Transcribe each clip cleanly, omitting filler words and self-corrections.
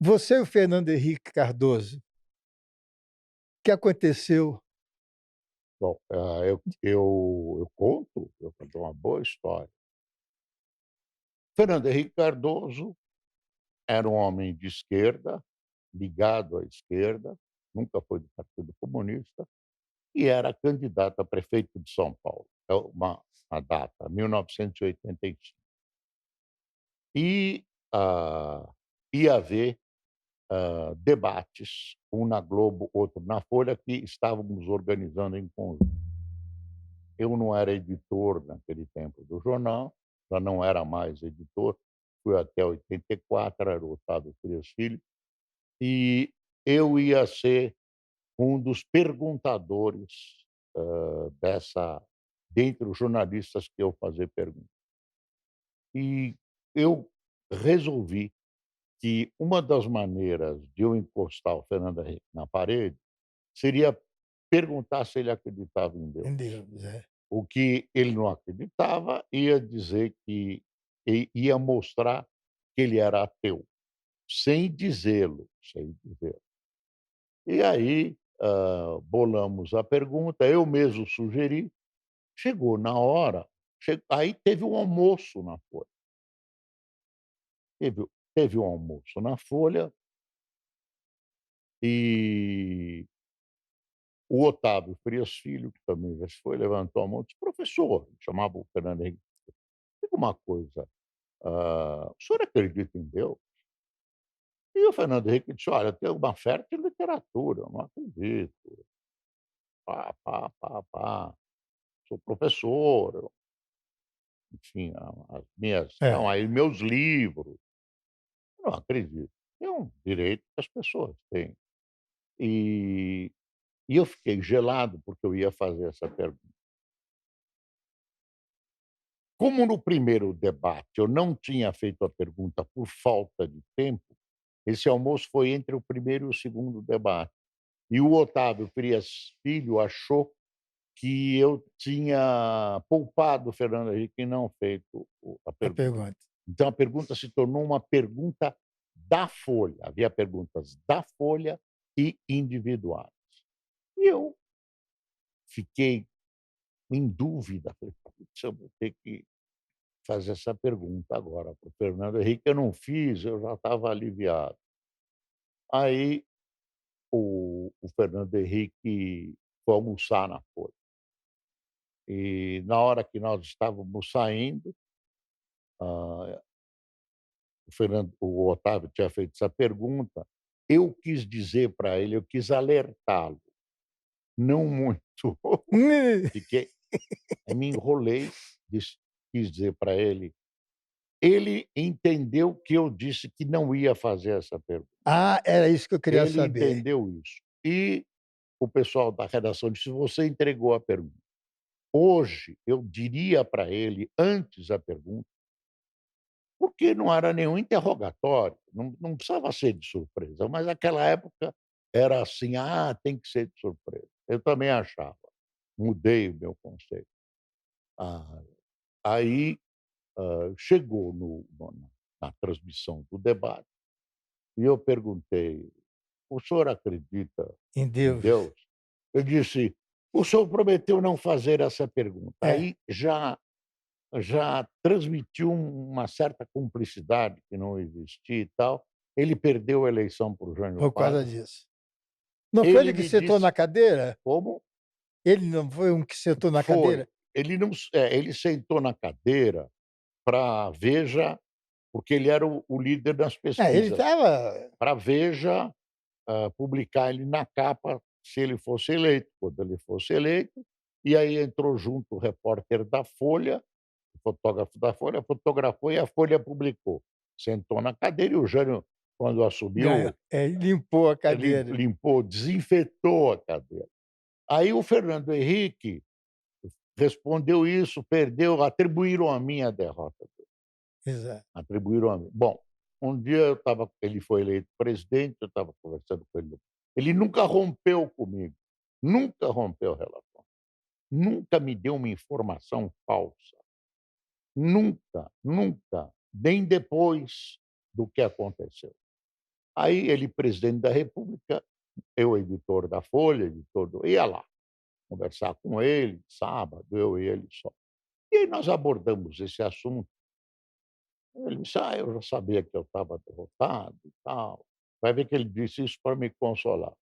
Você e o Fernando Henrique Cardoso, o que aconteceu? Bom, eu conto, eu conto uma boa história. Fernando Henrique Cardoso era um homem de esquerda, ligado à esquerda, nunca foi do Partido Comunista, e era candidato a prefeito de São Paulo. É uma data, 1985. E, ia haver, debates, um na Globo, outro na Folha, que estávamos organizando em conjunto. Eu não era editor naquele tempo do jornal, já não era mais editor, fui até 84, era o Otávio Frias Filho, e eu ia ser um dos perguntadores, dessa dentre os jornalistas que iam fazer perguntas. E eu resolvi que uma das maneiras de eu encostar o Fernando Henrique na parede seria perguntar se ele acreditava em Deus. Em Deus, é. O que ele não acreditava, ia dizer que ia mostrar que ele era ateu, sem dizê-lo, sem dizer. E aí, bolamos a pergunta, eu mesmo sugeri, chegou na hora, aí teve um almoço na Folha, teve teve um almoço na Folha, e o Otávio Frias Filho, que também já se foi, levantou a mão e disse: "Professor", chamava o Fernando Henrique, "diga uma coisa, o senhor acredita em Deus?" E o Fernando Henrique disse: "Olha, eu tenho uma fértil literatura, eu não acredito, pá, pá, pá, pá, sou professor, enfim, as minhas É, aí meus livros, eu não acredito". É um direito que as pessoas têm. E eu fiquei gelado, porque eu ia fazer essa pergunta. Como no primeiro debate eu não tinha feito a pergunta por falta de tempo, esse almoço foi entre o primeiro e o segundo debate. E o Otávio Frias Filho achou que eu tinha poupado o Fernando Henrique e não feito a a pergunta. pergunta. Então a pergunta se tornou uma pergunta da Folha, havia perguntas da Folha e individuais. E eu fiquei em dúvida, falei: "Putz, eu vou ter que fazer essa pergunta agora para o Fernando Henrique", eu não fiz, eu já estava aliviado. Aí o Fernando Henrique foi almoçar na Folha, e na hora que nós estávamos saindo, ah, o Otávio tinha feito essa pergunta, eu quis dizer para ele, eu quis alertá-lo, não muito, fiquei aí me enrolei, quis dizer para ele, ele entendeu que eu disse que não ia fazer essa pergunta, Ah, era isso que eu queria ele saber. entendeu isso. E o pessoal da redação disse: "Você entregou a pergunta". Hoje eu diria para ele, antes a pergunta, porque não era nenhum interrogatório, não precisava ser de surpresa, mas naquela época era assim: "Ah, tem que ser de surpresa". Eu também achava, mudei o meu conceito. Ah, aí, chegou na transmissão do debate, e eu perguntei: "O senhor acredita Em em Deus. Deus?" Eu disse: "O senhor prometeu não fazer essa pergunta". É, Aí já transmitiu uma certa cumplicidade que não existia e tal. Ele perdeu a eleição para o Jânio por causa Quadros. disso. Não foi Ele ele que me sentou disse na cadeira? como Ele não foi um que sentou na foi. cadeira? Ele não ele sentou na cadeira para Veja, porque ele era o líder das É, ele pesquisas, estava para Veja, publicar ele na capa se ele fosse eleito. Quando ele fosse eleito, e aí entrou junto o repórter da Folha, o fotógrafo da Folha, fotografou e a Folha publicou. Sentou na cadeira e o Jânio, quando ganha assumiu, limpou a ele cadeira. limpou, desinfetou a cadeira. Aí o Fernando Henrique respondeu isso, perdeu, atribuíram a mim a derrota, Exato. atribuíram a mim. Bom, um dia eu estava ele foi eleito presidente, eu estava conversando com ele nunca rompeu comigo, nunca rompeu relação, nunca me deu uma informação falsa, nunca, nunca, nem depois do que aconteceu. Aí ele, presidente da república, eu editor da Folha, editor do ia lá conversar com ele, sábado, eu e ele só. E aí nós abordamos esse assunto. Ele disse: "Ah, eu já sabia que eu estava derrotado e tal". Vai ver que ele disse isso para me consolar.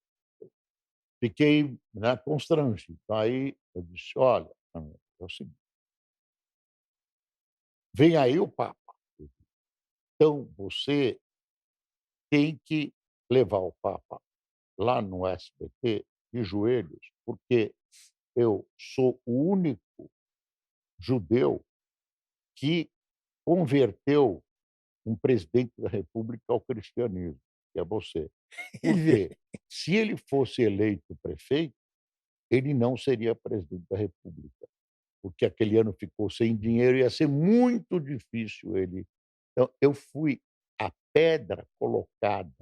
Fiquei, né, constrangido. Aí eu disse: "Olha, é o seguinte, vem aí o papa, então você tem que levar o papa lá no SBT de joelhos, porque eu sou o único judeu que converteu um presidente da república ao cristianismo, que é você. Ele vê Porque se ele fosse eleito prefeito, ele não seria presidente da república, porque aquele ano ficou sem dinheiro, ia ser muito difícil ele. Então eu fui a pedra colocada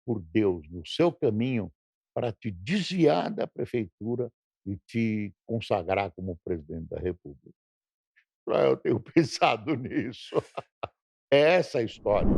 por Deus no seu caminho para te desviar da prefeitura e te consagrar como presidente da república". Eu tenho pensado nisso. É essa a história.